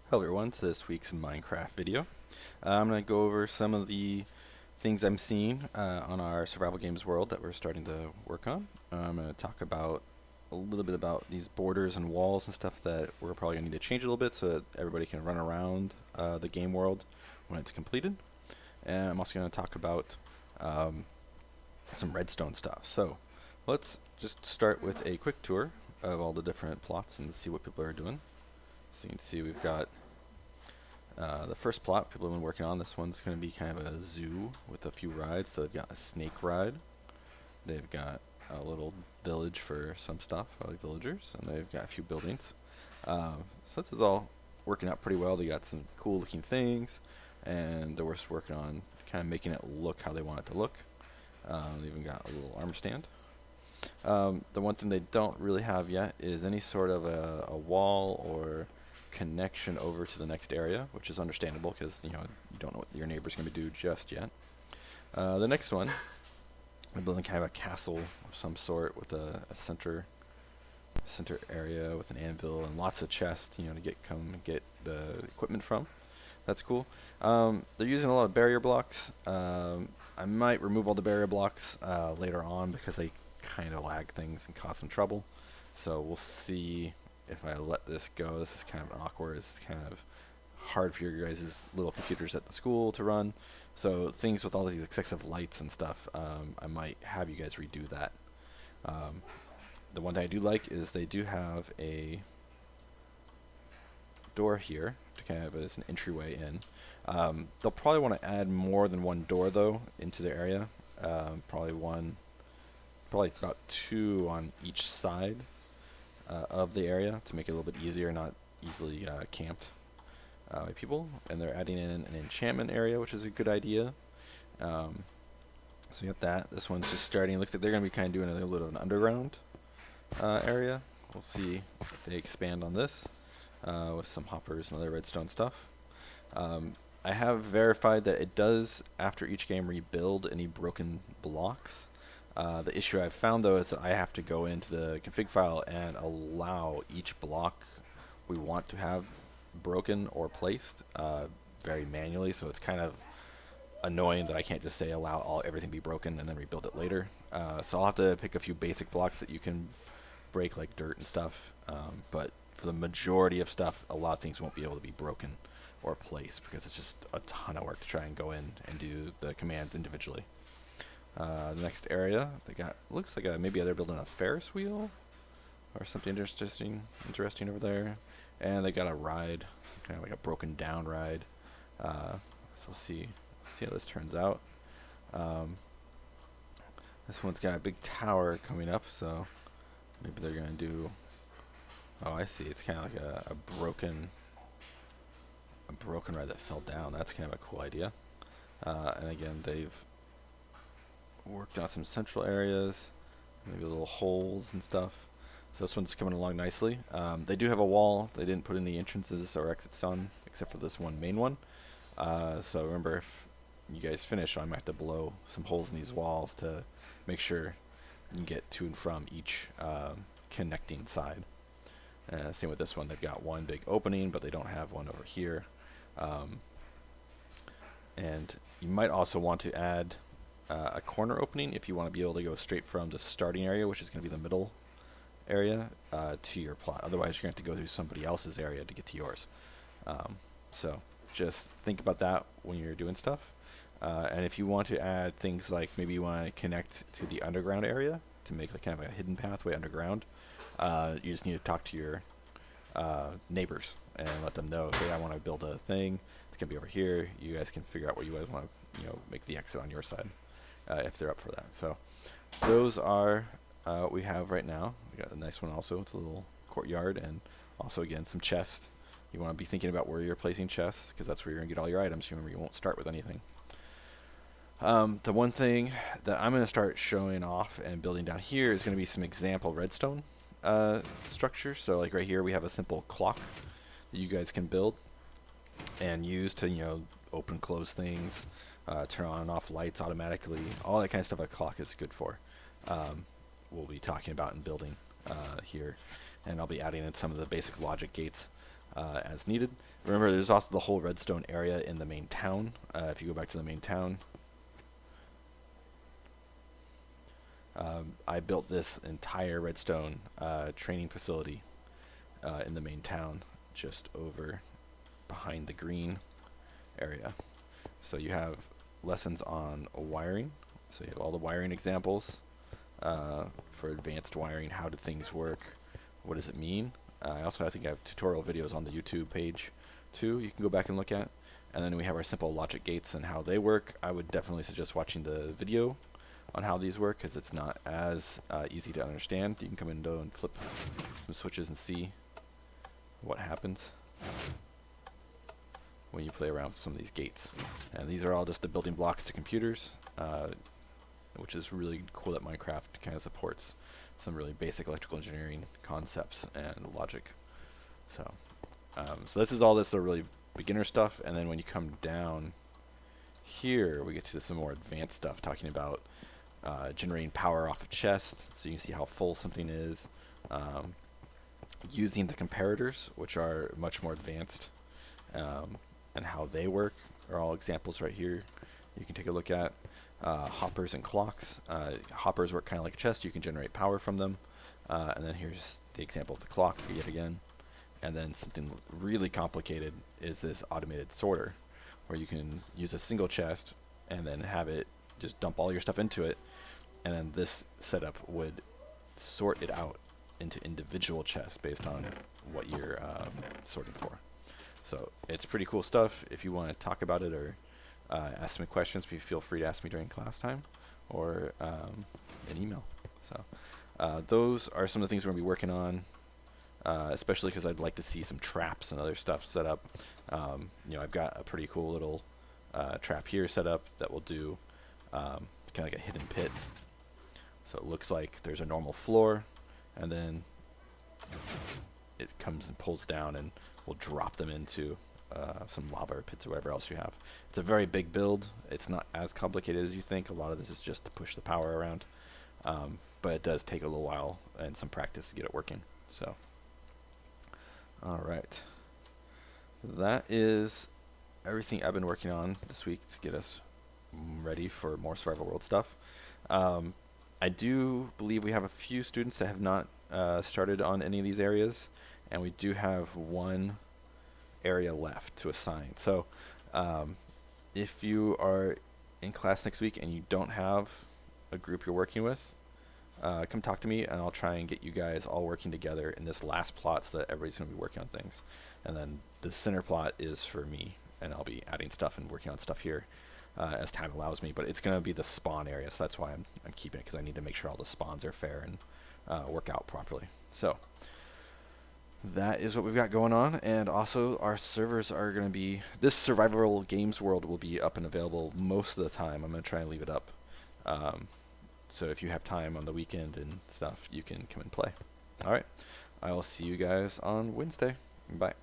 Hello everyone to this week's Minecraft video. I'm going to go over some of the things I'm seeing on our survival games world that we're starting to work on. I'm going to talk about a little bit about these borders and walls and stuff that we're probably going to need to change a little bit so that everybody can run around the game world when it's completed. And I'm also going to talk about some redstone stuff. So let's just start with a quick tour of all the different plots and see what people are doing. So you can see we've got the first plot people have been working on. This one's going to be kind of a zoo with a few rides. So they've got a snake ride. They've got a little village for some stuff, like villagers, and they've got a few buildings. So this is all working out pretty well. They got some cool looking things, and they're just working on kind of making it look how they want it to look. They even got a little armor stand. The one thing they don't really have yet is any sort of a wall or connection over to the next area, which is understandable because you don't know what your neighbor's going to do just yet. The next one, we're building kind of a castle of some sort with a center area with an anvil and lots of chests, to get the equipment from. That's cool. They're using a lot of barrier blocks. I might remove all the barrier blocks later on because they kind of lag things and cause some trouble. So we'll see if I let this go. This is kind of awkward. This is kind of hard for your guys' little computers at the school to run. So things with all these excessive lights and stuff, I might have you guys redo that. The one thing I do like is they do have a door here to kind of as an entryway in. They'll probably want to add more than one door though into the area. Probably about two on each side of the area to make it a little bit easier, not easily camped by people. And they're adding in an enchantment area, which is a good idea. So you got that. This one's just starting. It looks like they're going to be kind of doing a little bit of an underground area. We'll see if they expand on this with some hoppers and other redstone stuff. I have verified that it does, after each game, rebuild any broken blocks. The issue I've found though is that I have to go into the config file and allow each block we want to have broken or placed very manually, so it's kind of annoying that I can't just say allow everything be broken and then rebuild it later. So I'll have to pick a few basic blocks that you can break, like dirt and stuff, but for the majority of stuff, a lot of things won't be able to be broken or placed because it's just a ton of work to try and go in and do the commands individually. The next area, they got, looks like maybe they're building a Ferris wheel or something interesting over there. And they got a ride, kind of like a broken down ride. So we'll see how this turns out. This one's got a big tower coming up, so maybe they're gonna do. Oh, I see. It's kind of like a broken ride that fell down. That's kind of a cool idea. And again, they've worked on some central areas, maybe little holes and stuff. So this one's coming along nicely. They do have a wall. They didn't put any entrances or exits on, except for this one main one. So remember, if you guys finish, I might have to blow some holes in these walls to make sure you can get to and from each connecting side. Same with this one. They've got one big opening, but they don't have one over here. And you might also want to add a corner opening if you want to be able to go straight from the starting area, which is going to be the middle area, to your plot. Otherwise, you're going to have to go through somebody else's area to get to yours. So just think about that when you're doing stuff. And if you want to add things like maybe you want to connect to the underground area to make like kind of a hidden pathway underground, you just need to talk to your neighbors and let them know, hey, I want to build a thing. It's going to be over here. You guys can figure out where you guys want to make the exit on your side. If they're up for that. So those are what we have right now. We got a nice one also with a little courtyard and also again some chests. You want to be thinking about where you're placing chests because that's where you're going to get all your items. Remember, you won't start with anything. The one thing that I'm going to start showing off and building down here is going to be some example redstone structure. So like right here we have a simple clock that you guys can build and use to open close things, turn on and off lights automatically, all that kind of stuff a clock is good for. We'll be talking about and building here, and I'll be adding in some of the basic logic gates as needed. Remember, there's also the whole redstone area in the main town. If you go back to the main town, I built this entire redstone training facility in the main town, just over behind the green area. So you have lessons on wiring. So you have all the wiring examples for advanced wiring. How do things work? What does it mean? I think I have tutorial videos on the YouTube page too. You can go back and look at. And then we have our simple logic gates and how they work. I would definitely suggest watching the video on how these work, because it's not as easy to understand. You can come in and flip some switches and see what happens when you play around with some of these gates. And these are all just the building blocks to computers, which is really cool that Minecraft kind of supports some really basic electrical engineering concepts and logic. So this is all this the really beginner stuff, and then when you come down here, we get to some more advanced stuff, talking about generating power off of chests, so you can see how full something is. Using the comparators, which are much more advanced, and how they work are all examples right here you can take a look at. Hoppers and clocks. Hoppers work kind of like a chest. You can generate power from them. And then here's the example of the clock yet again. And then something really complicated is this automated sorter, where you can use a single chest and then have it just dump all your stuff into it, and then this setup would sort it out into individual chests based on what you're sorting for. So it's pretty cool stuff. If you want to talk about it or ask me questions, feel free to ask me during class time or an email. So those are some of the things we're going to be working on, especially because I'd like to see some traps and other stuff set up. I've got a pretty cool little trap here set up that will do kind of like a hidden pit. So it looks like there's a normal floor, and then it comes and pulls down and will drop them into some lava or pits or whatever else you have. It's a very big build. It's not as complicated as you think. A lot of this is just to push the power around, but it does take a little while and some practice to get it working. So, all right, that is everything I've been working on this week to get us ready for more Survival World stuff. I do believe we have a few students that have not started on any of these areas, and we do have one area left to assign. So if you are in class next week and you don't have a group you're working with, come talk to me, and I'll try and get you guys all working together in this last plot so that everybody's going to be working on things. And then the center plot is for me, and I'll be adding stuff and working on stuff here as time allows me. But it's going to be the spawn area, so that's why I'm keeping it, because I need to make sure all the spawns are fair and work out properly. So that is what we've got going on. And also our servers are going to be, this Survival Games World will be up and available most of the time. I'm going to try and leave it up. So if you have time on the weekend and stuff, you can come and play. All right. I will see you guys on Wednesday. Bye.